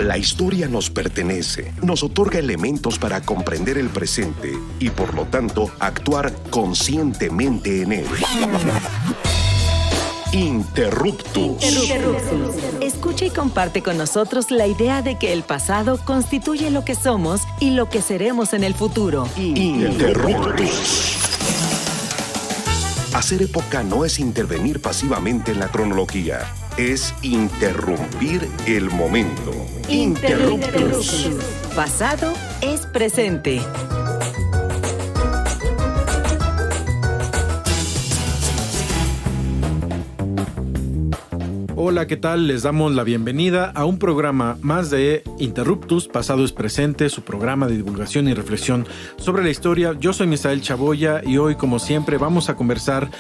La historia nos pertenece, nos otorga elementos para comprender el presente y, por lo tanto, actuar conscientemente en él. Interruptus. Escucha y comparte con nosotros la idea de que el pasado constituye lo que somos y lo que seremos en el futuro. Interruptus. Hacer época no es intervenir pasivamente en la cronología, es interrumpir el momento. Interruptus. Pasado es presente. Hola, ¿qué tal? Les damos la bienvenida a un programa más de Interruptus, Pasado es Presente, su programa de divulgación y reflexión sobre la historia. Yo soy Misael Chaboya y hoy, como siempre, vamos a conversar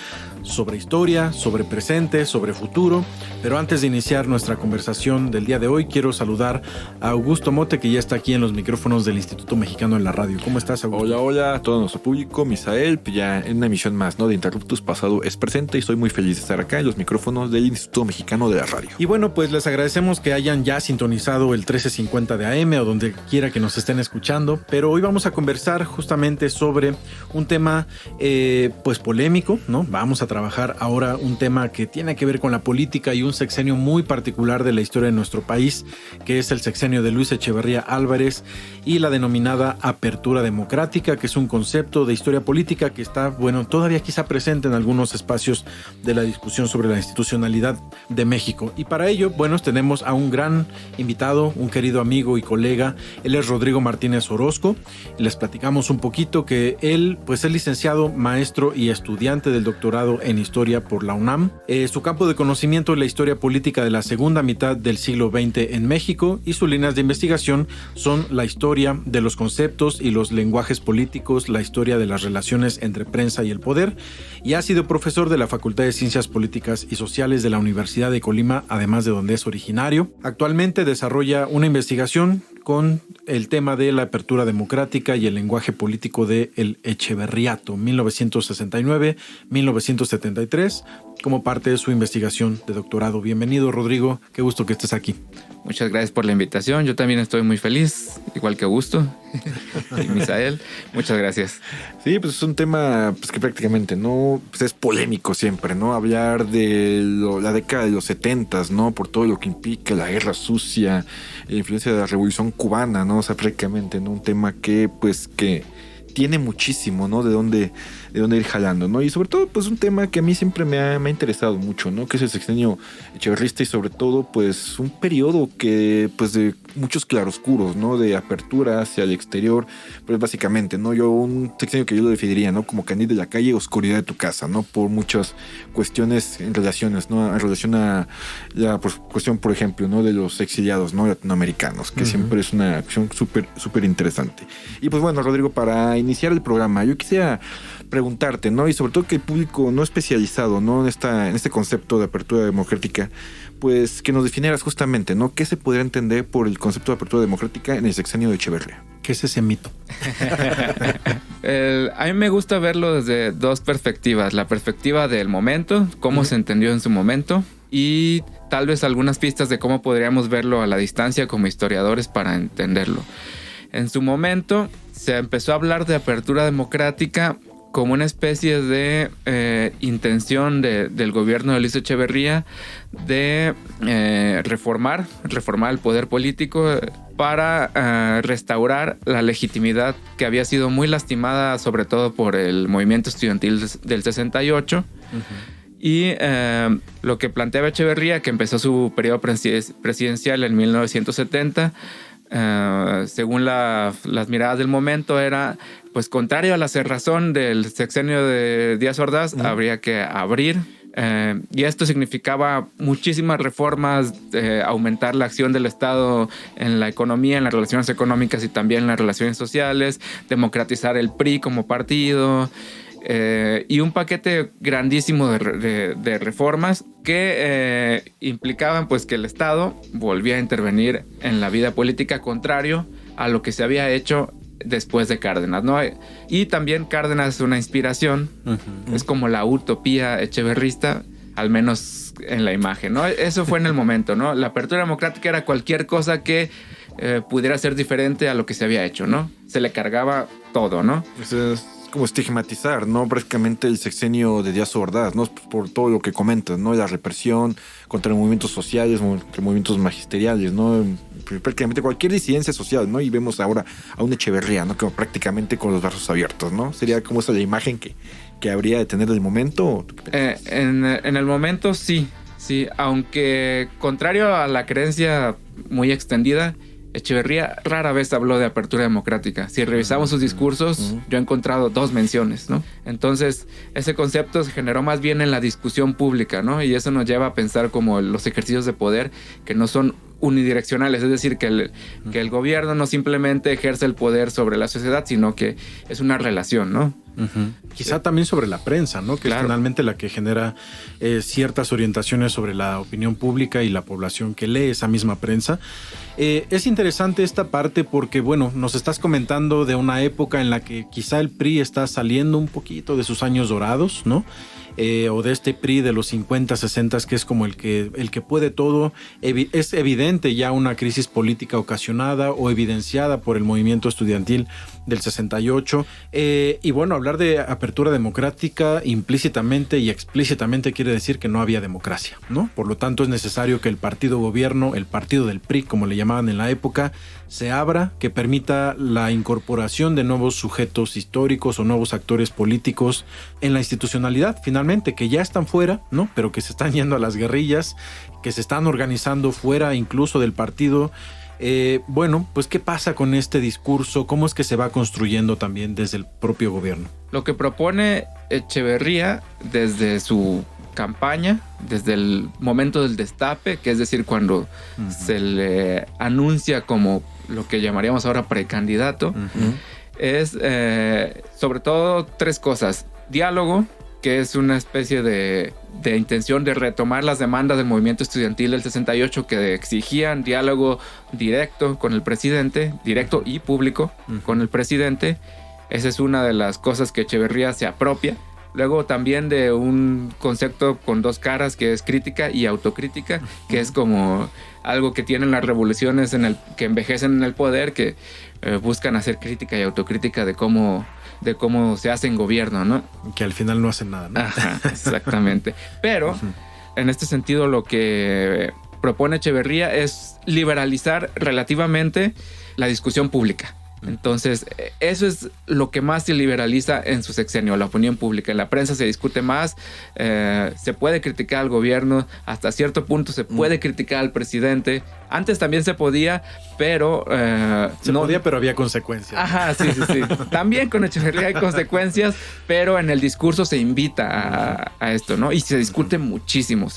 sobre historia, sobre presente, sobre futuro. Pero antes de iniciar nuestra conversación del día de hoy, quiero saludar a Augusto Mote, que ya está aquí en los micrófonos del Instituto Mexicano de la Radio. ¿Cómo estás, Augusto? Hola a todo nuestro público. Misael, ya en una emisión más, ¿no?, de Interruptus, Pasado es Presente, y estoy muy feliz de estar acá en los micrófonos del Instituto Mexicano de la Radio. Y bueno, pues les agradecemos que hayan ya sintonizado el 1350 de AM o donde quiera que nos estén escuchando, pero hoy vamos a conversar justamente sobre un tema pues polémico, ¿no? Vamos a trabajar ahora un tema que tiene que ver con la política y un sexenio muy particular de la historia de nuestro país, que es el sexenio de Luis Echeverría Álvarez y la denominada apertura democrática, que es un concepto de historia política que está, bueno, todavía quizá presente en algunos espacios de la discusión sobre la institucionalidad de México. Y para ello, bueno, tenemos a un gran invitado, un querido amigo y colega. Él es Rodrigo Martínez Orozco. Les platicamos un poquito que él, pues, es licenciado, maestro y estudiante del doctorado en Historia por la UNAM. Su campo de conocimiento es la historia política de la segunda mitad del siglo XX en México, y sus líneas de investigación son la historia de los conceptos y los lenguajes políticos, la historia de las relaciones entre prensa y el poder, y ha sido profesor de la Facultad de Ciencias Políticas y Sociales de la Universidad de Colima, además de donde es originario. Actualmente desarrolla una investigación con el tema de la apertura democrática y el lenguaje político de el Echeverriato, 1969-1973, como parte de su investigación de doctorado. Bienvenido, Rodrigo, qué gusto que estés aquí. Muchas gracias por la invitación, yo también estoy muy feliz, igual que Augusto y Misael, muchas gracias. Sí, pues es un tema, pues, que prácticamente, ¿no?, pues es polémico siempre, ¿no? Hablar de la década de los 70s, ¿no?, por todo lo que implica la guerra sucia, la influencia de la Revolución Cubana, ¿no? O sea, prácticamente, ¿no?, un tema que, pues, que tiene muchísimo, ¿no?, de dónde ir jalando, ¿no? Y sobre todo, pues, un tema que a mí siempre me ha interesado mucho, ¿no?, que es el sexenio echeverrista, y sobre todo, pues, un periodo que, pues, de muchos claroscuros, ¿no?, de apertura hacia el exterior, pues, básicamente, ¿no? Un sexenio que yo lo definiría, ¿no?, como Candy de la calle, oscuridad de tu casa, ¿no?, por muchas cuestiones en relaciones, ¿no?, en relación a la cuestión, por ejemplo, ¿no?, de los exiliados, ¿no?, latinoamericanos, que siempre es una cuestión súper interesante. Y pues bueno, Rodrigo, para iniciar el programa, yo quisiera preguntarte, ¿no?, y sobre todo que el público no especializado, ¿no?, en este concepto de apertura democrática, pues que nos definieras justamente, ¿no?, qué se podría entender por el concepto de apertura democrática en el sexenio de Echeverría. ¿Qué es ese mito? A mí me gusta verlo desde dos perspectivas, la perspectiva del momento, cómo se entendió en su momento, y tal vez algunas pistas de cómo podríamos verlo a la distancia como historiadores para entenderlo. En su momento se empezó a hablar de apertura democrática como una especie de intención del gobierno de Luis Echeverría de reformar el poder político para restaurar la legitimidad que había sido muy lastimada, sobre todo por el movimiento estudiantil del 68. Y lo que planteaba Echeverría, que empezó su periodo presidencial en 1970, según las miradas del momento, era, pues, contrario a la cerrazón del sexenio de Díaz Ordaz, habría que abrir. Y esto significaba muchísimas reformas, aumentar la acción del Estado en la economía, en las relaciones económicas y también en las relaciones sociales, democratizar el PRI como partido, y un paquete grandísimo de reformas que implicaban, pues, que el Estado volvía a intervenir en la vida política, contrario a lo que se había hecho después de Cárdenas, ¿no? Y también Cárdenas es una inspiración, es como la utopía echeverrista, al menos en la imagen, ¿no? Eso fue en el momento, ¿no? La apertura democrática era cualquier cosa que pudiera ser diferente a lo que se había hecho, ¿no? Se le cargaba todo, ¿no? Es como estigmatizar, ¿no? Prácticamente el sexenio de Díaz Ordaz, ¿no? Por todo lo que comentas, ¿no? La represión contra movimientos sociales, contra movimientos magisteriales, ¿no? Prácticamente cualquier disidencia social, ¿no? Y vemos ahora a un Echeverría, ¿no? Como prácticamente con los brazos abiertos, ¿no? Sería como esa la imagen que habría de tener el momento. En el momento sí, aunque contrario a la creencia muy extendida, Echeverría rara vez habló de apertura democrática. Si revisamos sus discursos, yo he encontrado 2 menciones, ¿no? Entonces, ese concepto se generó más bien en la discusión pública, ¿no? Y eso nos lleva a pensar como los ejercicios de poder que no son unidireccionales, es decir, que el gobierno no simplemente ejerce el poder sobre la sociedad, sino que es una relación, ¿no? Quizá también sobre la prensa, ¿no? Que es finalmente la que genera ciertas orientaciones sobre la opinión pública y la población que lee esa misma prensa. Es interesante esta parte porque, bueno, nos estás comentando de una época en la que quizá el PRI está saliendo un poquito de sus años dorados, ¿no? O de este PRI de los 50, 60, que es como el que puede todo. Es evidente ya una crisis política ocasionada o evidenciada por el movimiento estudiantil del 68. Y bueno, hablar de apertura democrática implícitamente y explícitamente quiere decir que no había democracia, ¿no? Por lo tanto, es necesario que el partido gobierno, el partido del PRI, como le llamaban en la época, se abra, que permita la incorporación de nuevos sujetos históricos o nuevos actores políticos en la institucionalidad, finalmente, que ya están fuera, ¿no? Pero que se están yendo a las guerrillas, que se están organizando fuera incluso del partido. Bueno, pues ¿qué pasa con este discurso? ¿Cómo es que se va construyendo también desde el propio gobierno? Lo que propone Echeverría desde su campaña, desde el momento del destape, que es decir, cuando se le anuncia como lo que llamaríamos ahora precandidato, es sobre todo 3 cosas. Diálogo, que es una especie de intención de retomar las demandas del movimiento estudiantil del 68 que exigían diálogo directo con el presidente, directo y público con el presidente. Esa es una de las cosas que Echeverría se apropia. Luego también de un concepto con 2 caras, que es crítica y autocrítica, que es como algo que tienen las revoluciones que envejecen en el poder, que buscan hacer crítica y autocrítica de cómo se hace en gobierno, ¿no? Que al final no hacen nada, ¿no? Ajá, exactamente. Pero en este sentido lo que propone Echeverría es liberalizar relativamente la discusión pública. Entonces, eso es lo que más se liberaliza en su sexenio, la opinión pública. En la prensa se discute más, se puede criticar al gobierno, hasta cierto punto se puede criticar al presidente. Antes también se podía, pero... podía, pero había consecuencias. Ajá, sí. También con Echeverría hay consecuencias, pero en el discurso se invita a esto, ¿no? Y se discute muchísimo,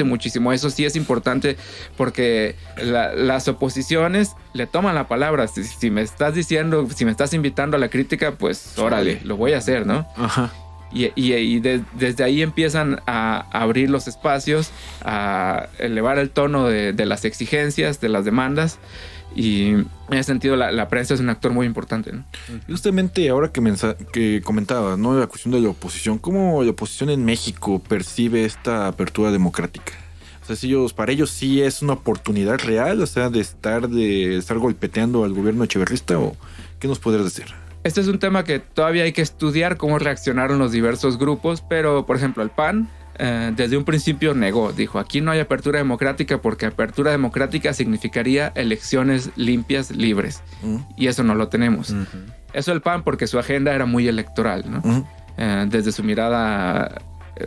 muchísimo. Eso sí es importante porque las oposiciones le toman la palabra. Si me estás diciendo, si me estás invitando a la crítica, pues órale, lo voy a hacer, ¿no? Ajá. Y desde ahí empiezan a abrir los espacios, a elevar el tono de las exigencias, de las demandas. Y en ese sentido la prensa es un actor muy importante, ¿no? Justamente ahora que comentabas, ¿no? La cuestión de la oposición. ¿Cómo la oposición en México percibe esta apertura democrática? O sea, para ellos sí es una oportunidad real, o sea, de estar golpeteando al gobierno echeverrista, ¿o qué nos podrías decir? Este es un tema que todavía hay que estudiar cómo reaccionaron los diversos grupos, pero por ejemplo el PAN desde un principio negó, dijo aquí no hay apertura democrática porque apertura democrática significaría elecciones limpias, libres, y eso no lo tenemos. Eso el PAN porque su agenda era muy electoral, ¿no? Desde su mirada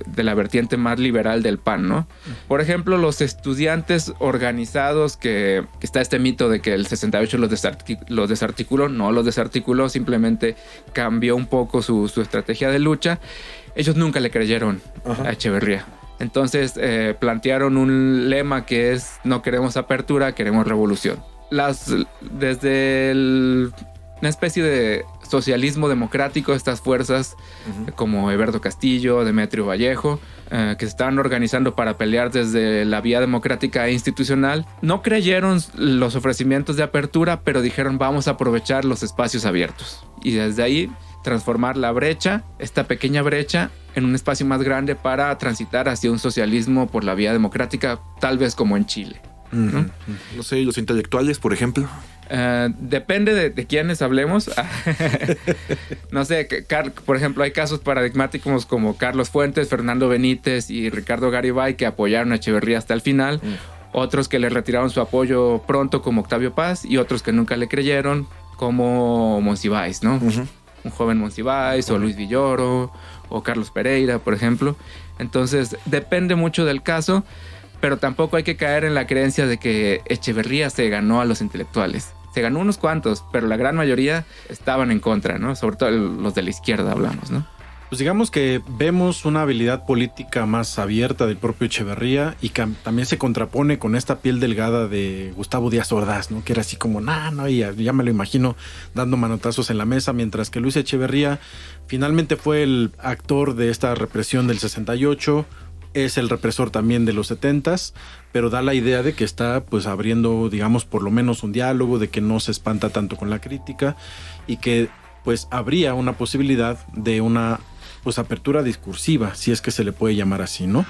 de la vertiente más liberal del PAN, ¿no? Por ejemplo, los estudiantes organizados, que está este mito de que el 68 los desarticuló, no los desarticuló, simplemente cambió un poco su estrategia de lucha. Ellos nunca le creyeron a Echeverría. Entonces plantearon un lema que es no queremos apertura, queremos revolución. Desde una especie de socialismo democrático, estas fuerzas como Eberto Castillo, Demetrio Vallejo, que se estaban organizando para pelear desde la vía democrática e institucional, no creyeron los ofrecimientos de apertura, pero dijeron vamos a aprovechar los espacios abiertos. Y desde ahí transformar la brecha, esta pequeña brecha, en un espacio más grande para transitar hacia un socialismo por la vía democrática, tal vez como en Chile, ¿no? No sé, los intelectuales, por ejemplo. Depende de quiénes hablemos. No sé, por ejemplo, hay casos paradigmáticos como Carlos Fuentes, Fernando Benítez y Ricardo Garibay, que apoyaron a Echeverría hasta el final. Otros que le retiraron su apoyo pronto, como Octavio Paz, y otros que nunca le creyeron, como Monsiváis, ¿no? Un joven Monsiváis, o Luis Villoro, o Carlos Pereira, por ejemplo. Entonces, depende mucho del caso, pero tampoco hay que caer en la creencia de que Echeverría se ganó a los intelectuales. Se ganó unos cuantos, pero la gran mayoría estaban en contra, ¿no? Sobre todo los de la izquierda hablamos, ¿no? Pues digamos que vemos una habilidad política más abierta del propio Echeverría y que también se contrapone con esta piel delgada de Gustavo Díaz Ordaz, ¿no? Que era así como, no, y ya me lo imagino dando manotazos en la mesa, mientras que Luis Echeverría finalmente fue el actor de esta represión del 68, es el represor también de los 70s, pero da la idea de que está pues abriendo, digamos, por lo menos un diálogo, de que no se espanta tanto con la crítica y que pues habría una posibilidad de una pues apertura discursiva, si es que se le puede llamar así, ¿no?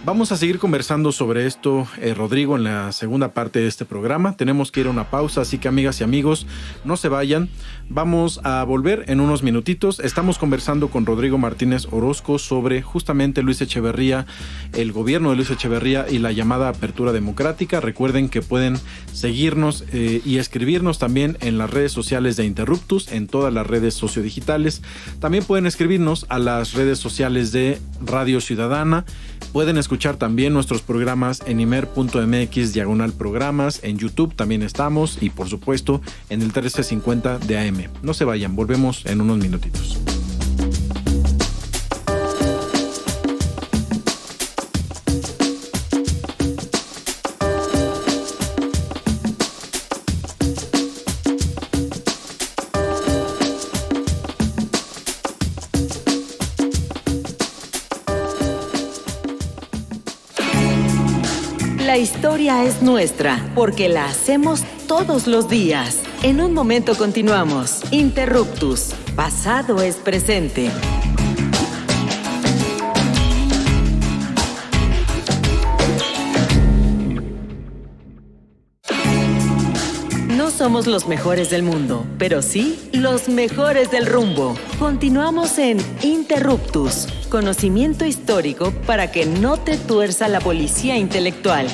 Vamos a seguir conversando sobre esto, Rodrigo, en la segunda parte de este programa. Tenemos que ir a una pausa, así que amigas y amigos, no se vayan. Vamos a volver en unos minutitos. Estamos conversando con Rodrigo Martínez Orozco sobre justamente Luis Echeverría, el gobierno de Luis Echeverría y la llamada apertura democrática. Recuerden que pueden seguirnos y escribirnos también en las redes sociales de Interruptus, en todas las redes sociodigitales. También pueden escribirnos a las redes sociales de Radio Ciudadana. Pueden escuchar también nuestros programas en imer.mx/programas, en YouTube también estamos y por supuesto en el 1350 de AM. No se vayan, volvemos en unos minutitos. La historia es nuestra, porque la hacemos todos los días. En un momento continuamos. Interruptus. Pasado es presente. No somos los mejores del mundo, pero sí los mejores del rumbo. Continuamos en Interruptus. Conocimiento histórico para que no te tuerza la policía intelectual.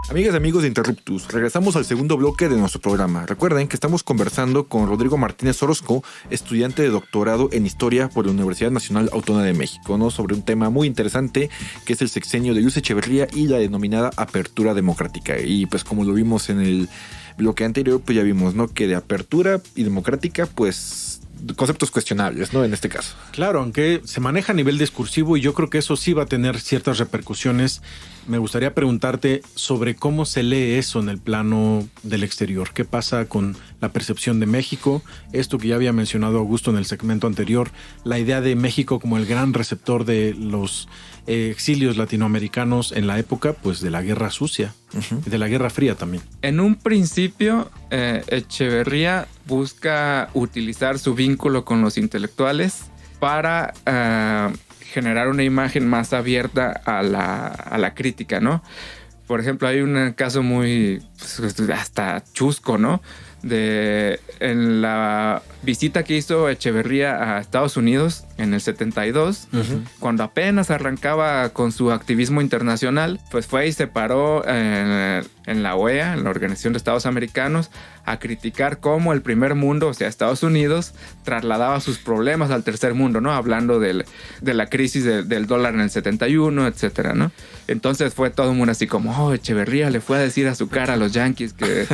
Amigas y amigos de Interruptus, regresamos al segundo bloque de nuestro programa. Recuerden que estamos conversando con Rodrigo Martínez Orozco, estudiante de doctorado en Historia por la Universidad Nacional Autónoma de México, ¿no? Sobre un tema muy interesante que es el sexenio de Luis Echeverría y la denominada apertura democrática. Y pues como lo vimos en el bloque anterior, pues ya vimos, ¿no? Que de apertura y democrática, pues conceptos cuestionables, ¿no? En este caso. Claro, aunque se maneja a nivel discursivo y yo creo que eso sí va a tener ciertas repercusiones. Me gustaría preguntarte sobre cómo se lee eso en el plano del exterior. ¿Qué pasa con la percepción de México? Esto que ya había mencionado Augusto en el segmento anterior, la idea de México como el gran receptor de los exilios latinoamericanos en la época pues de la Guerra Sucia, de la Guerra Fría también. En un principio, Echeverría busca utilizar su vínculo con los intelectuales para generar una imagen más abierta a la crítica, ¿no? Por ejemplo, hay un caso muy pues, hasta chusco, ¿no? En la visita que hizo Echeverría a Estados Unidos en el 72, cuando apenas arrancaba con su activismo internacional, pues fue y se paró en la OEA, en la Organización de Estados Americanos, a criticar cómo el primer mundo, o sea, Estados Unidos, trasladaba sus problemas al tercer mundo, ¿no? Hablando de la crisis del dólar en el 71, etcétera, ¿no? Entonces fue todo un mundo así como, Echeverría le fue a decir a su cara a los yanquis que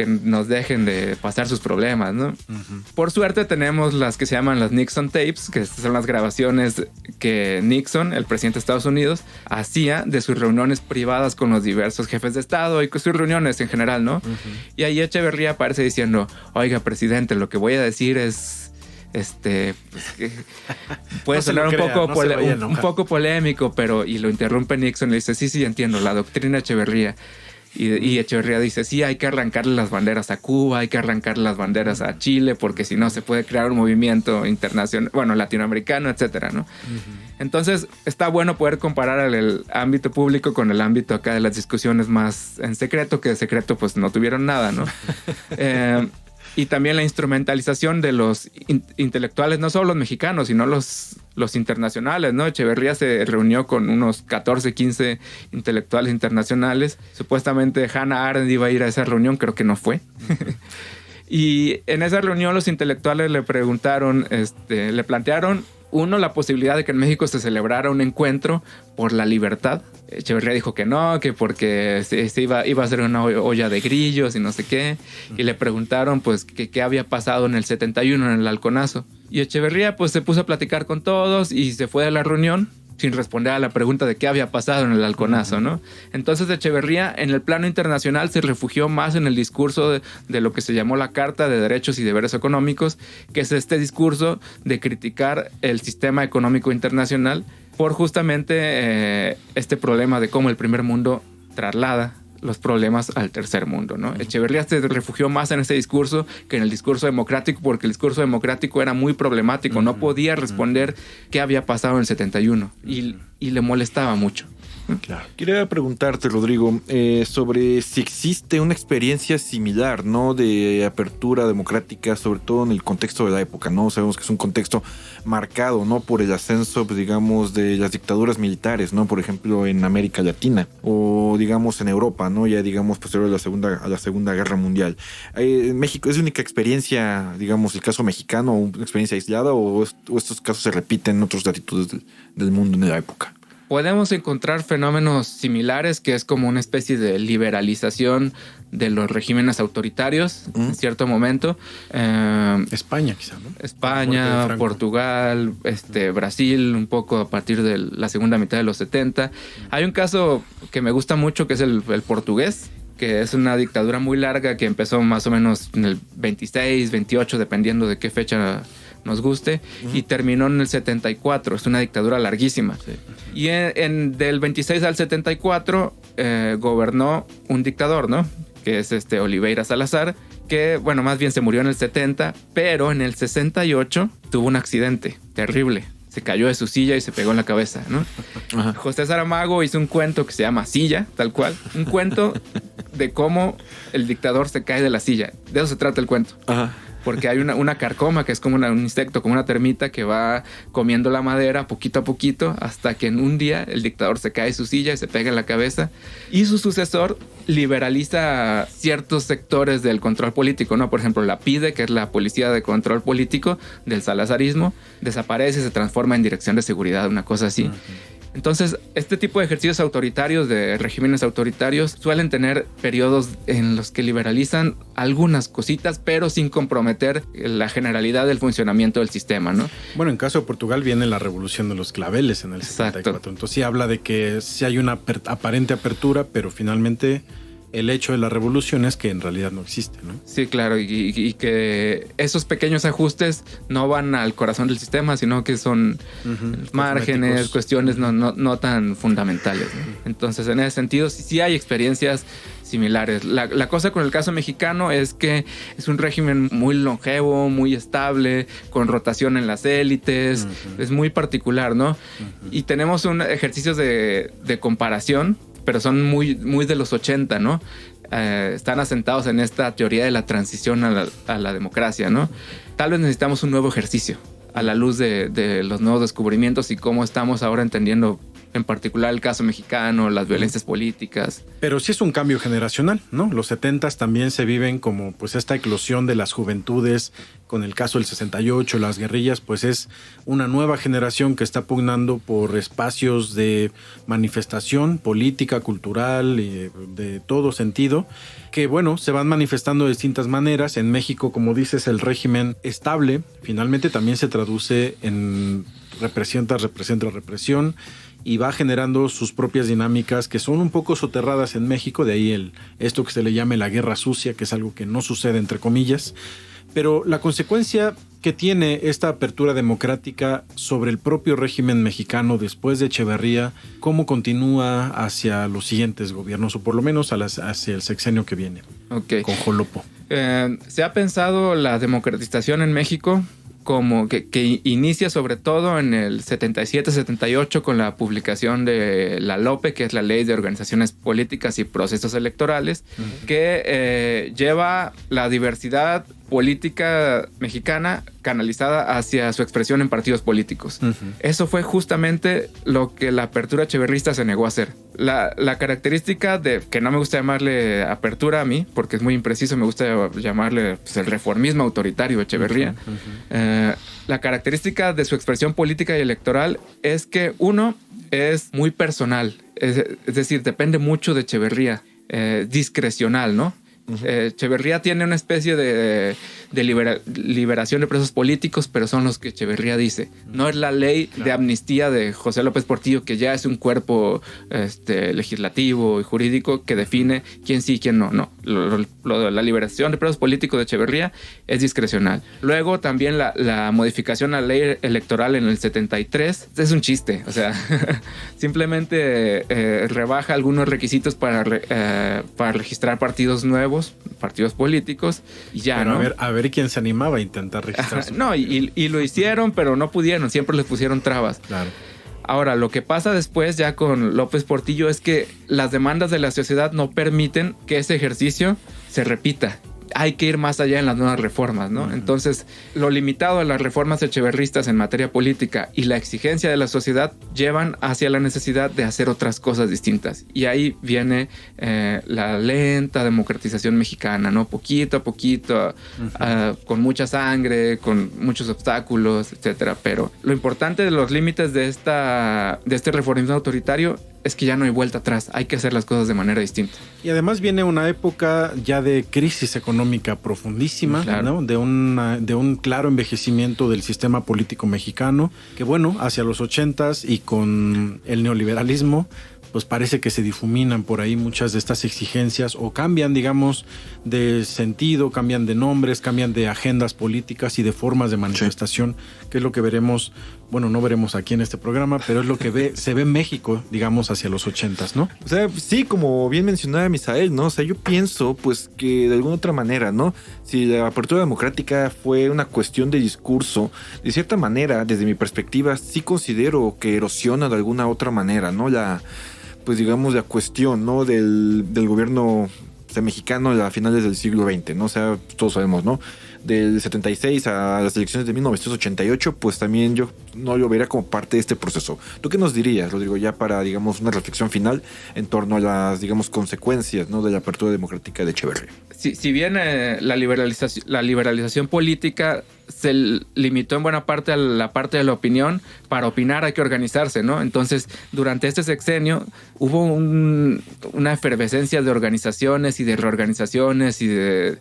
nos dejen de pasar sus problemas, ¿no? Por suerte tenemos las que se llaman las Nixon Tapes, que son las grabaciones que Nixon, el presidente de Estados Unidos, hacía de sus reuniones privadas con los diversos jefes de Estado y con sus reuniones en general, ¿no? Y ahí Echeverría aparece diciendo, oiga, presidente, lo que voy a decir es puede No se sonar lo crea, no se vaya a un enojar. poco polémico, pero y lo interrumpe Nixon y le dice, sí, entiendo, la doctrina Echeverría. Y Echeverría dice, sí, hay que arrancarle las banderas a Cuba, hay que arrancarle las banderas a Chile, porque si no se puede crear un movimiento internacional, bueno, latinoamericano, etcétera, ¿no? Entonces, está bueno poder comparar el ámbito público con el ámbito acá de las discusiones más en secreto, que de secreto pues no tuvieron nada, ¿no? Y también la instrumentalización de los intelectuales, no solo los mexicanos, sino los internacionales, ¿no? Echeverría se reunió con unos 14, 15 intelectuales internacionales. Supuestamente Hannah Arendt iba a ir a esa reunión, creo que no fue. Y en esa reunión los intelectuales le preguntaron, le plantearon, uno, la posibilidad de que en México se celebrara un encuentro por la libertad. Echeverría dijo que no, que porque se iba a hacer una olla de grillos y no sé qué. Y le preguntaron pues que qué había pasado en el 71 en el Halconazo. Y Echeverría pues se puso a platicar con todos y se fue de la reunión sin responder a la pregunta de qué había pasado en el Halconazo, ¿no? Entonces Echeverría en el plano internacional se refugió más en el discurso de lo que se llamó la Carta de Derechos y Deberes Económicos, que es este discurso de criticar el sistema económico internacional por justamente este problema de cómo el primer mundo traslada los problemas al tercer mundo, ¿no? Echeverría se refugió más en ese discurso que en el discurso democrático, porque el discurso democrático era muy problemático, no podía responder qué había pasado en el 71 y le molestaba mucho. Claro. Quería preguntarte, Rodrigo, sobre si existe una experiencia similar, ¿no? De apertura democrática, sobre todo en el contexto de la época, ¿no? Sabemos que es un contexto marcado, ¿no? Por el ascenso, pues, digamos, de las dictaduras militares, ¿no? Por ejemplo, en América Latina o, digamos, en Europa, ¿no? Ya, digamos, posterior a la Segunda Guerra Mundial. ¿México es la única experiencia, digamos, el caso mexicano, una experiencia aislada o estos casos se repiten en otras latitudes del mundo en la época? Podemos encontrar fenómenos similares, que es como una especie de liberalización de los regímenes autoritarios en cierto momento. España, quizá, ¿no? España, Portugal, Brasil, un poco a partir de la segunda mitad de los 70. Hay un caso que me gusta mucho, que es el portugués, que es una dictadura muy larga que empezó más o menos en el 26, 28, dependiendo de qué fecha nos guste, y terminó en el 74. Es una dictadura larguísima. Sí. Y del 26 al 74 gobernó un dictador, ¿no? Que es Oliveira Salazar, que, bueno, más bien se murió en el 70, pero en el 68 tuvo un accidente terrible. Se cayó de su silla y se pegó en la cabeza, ¿no? Ajá. José Saramago hizo un cuento que se llama Silla, tal cual. Un cuento de cómo el dictador se cae de la silla. De eso se trata el cuento. Ajá. Porque hay una carcoma, que es como un insecto, como una termita que va comiendo la madera poquito a poquito hasta que en un día el dictador se cae de su silla y se pega en la cabeza. Y su sucesor liberaliza ciertos sectores del control político, ¿no? Por ejemplo, la PIDE, que es la Policía de Control Político del salazarismo, desaparece y se transforma en Dirección de Seguridad, una cosa así. Uh-huh. Entonces, este tipo de ejercicios autoritarios, de regímenes autoritarios, suelen tener periodos en los que liberalizan algunas cositas, pero sin comprometer la generalidad del funcionamiento del sistema, ¿no? Bueno, en caso de Portugal viene la revolución de los claveles en el 74. Exacto. Entonces sí habla de que sí hay una aparente apertura, pero finalmente el hecho de la revolución es que en realidad no existe, ¿no? Sí, claro, y que esos pequeños ajustes no van al corazón del sistema, sino que son márgenes, cuestiones no tan fundamentales, ¿no? Entonces, en ese sentido, sí hay experiencias similares. La cosa con el caso mexicano es que es un régimen muy longevo, muy estable, con rotación en las élites, es muy particular, ¿no? Y tenemos ejercicios de comparación, pero son muy de los 80, ¿no? Están asentados en esta teoría de la transición a la democracia, ¿no? Tal vez necesitamos un nuevo ejercicio a la luz de los nuevos descubrimientos y cómo estamos ahora entendiendo en particular el caso mexicano, las violencias políticas. Pero sí es un cambio generacional, ¿no? Los 70s también se viven como pues esta eclosión de las juventudes, con el caso del 68, las guerrillas, pues es una nueva generación que está pugnando por espacios de manifestación política, cultural y de todo sentido, que bueno, se van manifestando de distintas maneras. En México, como dices, el régimen estable finalmente también se traduce en represión tras represión y va generando sus propias dinámicas que son un poco soterradas en México, de ahí esto que se le llame la guerra sucia, que es algo que no sucede entre comillas, Pero la consecuencia que tiene esta apertura democrática sobre el propio régimen mexicano después de Echeverría, ¿cómo continúa hacia los siguientes gobiernos o por lo menos hacia el sexenio que viene? Okay. Con Jolopo. Se ha pensado la democratización en México como que inicia sobre todo en el 77-78 con la publicación de la LOPE, que es la Ley de Organizaciones Políticas y Procesos Electorales, que lleva la diversidad política mexicana canalizada hacia su expresión en partidos políticos. Eso fue justamente lo que la apertura echeverrista se negó a hacer. La característica de, que no me gusta llamarle apertura a mí, porque es muy impreciso, me gusta llamarle pues, el reformismo autoritario de Echeverría. La característica de su expresión política y electoral es que uno es muy personal, es decir, depende mucho de Echeverría, discrecional, ¿no? Echeverría tiene una especie de liberación de presos políticos, pero son los que Echeverría dice. No es la ley de amnistía de José López Portillo, que ya es un cuerpo legislativo y jurídico que define quién sí y quién no. No, la liberación de presos políticos de Echeverría es discrecional. Luego también la modificación a la ley electoral en el 73 es un chiste. O sea, simplemente rebaja algunos requisitos para registrar partidos nuevos, partidos políticos, y ya, pero ¿no? A ver quién se animaba a intentar registrarse. No, y lo hicieron, pero no pudieron, siempre les pusieron trabas. Claro. Ahora, lo que pasa después ya con López Portillo es que las demandas de la sociedad no permiten que ese ejercicio se repita. Hay que ir más allá en las nuevas reformas, ¿no? Entonces, lo limitado a las reformas echeverristas en materia política y la exigencia de la sociedad llevan hacia la necesidad de hacer otras cosas distintas. Y ahí viene la lenta democratización mexicana, ¿no? Poquito a poquito, con mucha sangre, con muchos obstáculos, etcétera. Pero lo importante de los límites de este reformismo autoritario es que ya no hay vuelta atrás, hay que hacer las cosas de manera distinta. Y además viene una época ya de crisis económica profundísima, claro, ¿no? De un claro envejecimiento del sistema político mexicano, que bueno, hacia los 80s y con el neoliberalismo, pues parece que se difuminan por ahí muchas de estas exigencias o cambian, digamos, de sentido, cambian de nombres, cambian de agendas políticas y de formas de manifestación, que es lo que veremos, bueno, no veremos aquí en este programa, pero es lo que se ve en México, digamos, hacia los 80s, ¿no? O sea, sí, como bien mencionaba Misael, ¿no? O sea, yo pienso, pues, que de alguna otra manera, ¿no? Si la apertura democrática fue una cuestión de discurso, de cierta manera, desde mi perspectiva, sí considero que erosiona de alguna otra manera, ¿no? Pues digamos la cuestión, ¿no? del gobierno mexicano a finales del siglo XX, ¿no? O sea, todos sabemos, ¿no? Del 76 a las elecciones de 1988, pues también yo no lo vería como parte de este proceso. ¿Tú qué nos dirías, Rodrigo, ya para, digamos, una reflexión final en torno a las, digamos, consecuencias, ¿no? de la apertura democrática de Echeverría? Si bien la liberalización política se limitó en buena parte a la parte de la opinión, para opinar hay que organizarse, ¿no? Entonces, durante este sexenio hubo una efervescencia de organizaciones y de reorganizaciones y de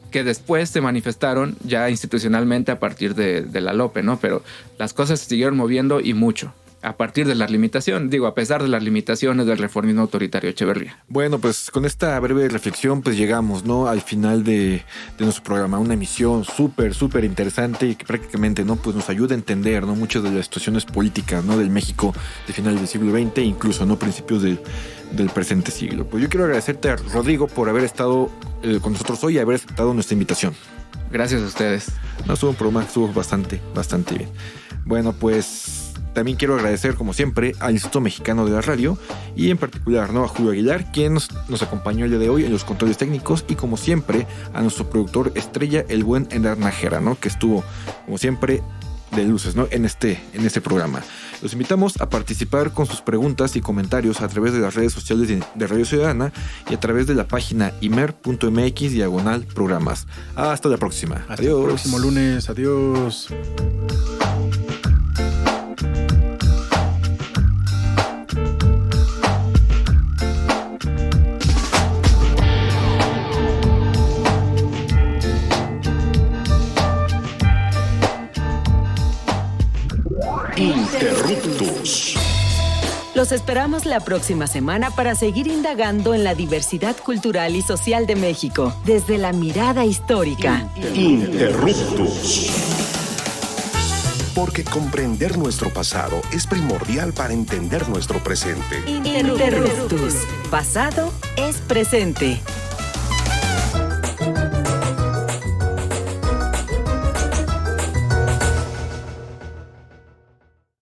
que después se manifestaron ya institucionalmente a partir de la LOPE, ¿no? Pero las cosas se siguieron moviendo y mucho. A partir de las limitaciones, a pesar de las limitaciones del reformismo autoritario Echeverría. Bueno, pues con esta breve reflexión pues llegamos, ¿no? Al final de nuestro programa, una emisión súper interesante y que prácticamente, ¿no? Pues nos ayuda a entender, ¿no? Muchas de las situaciones políticas, ¿no? Del México de finales del siglo XX e incluso, ¿no? Principios del presente siglo. Pues yo quiero agradecerte a Rodrigo por haber estado con nosotros hoy y haber aceptado nuestra invitación. Gracias a ustedes. No, estuvo un programa, estuvo bastante bien. Bueno, pues también quiero agradecer, como siempre, al Instituto Mexicano de la Radio y en particular, ¿no? a Julio Aguilar, quien nos acompañó el día de hoy en los controles técnicos, y como siempre a nuestro productor estrella, el buen Ender Nájera, ¿no? que estuvo, como siempre, de luces, ¿no? en este programa. Los invitamos a participar con sus preguntas y comentarios a través de las redes sociales de Radio Ciudadana y a través de la página imer.mx/programas. Hasta la próxima. Hasta el próximo lunes. Adiós. Interruptus. Los esperamos la próxima semana para seguir indagando en la diversidad cultural y social de México, desde la mirada histórica. Interruptus. Porque comprender nuestro pasado es primordial para entender nuestro presente. Interruptus. Pasado es presente.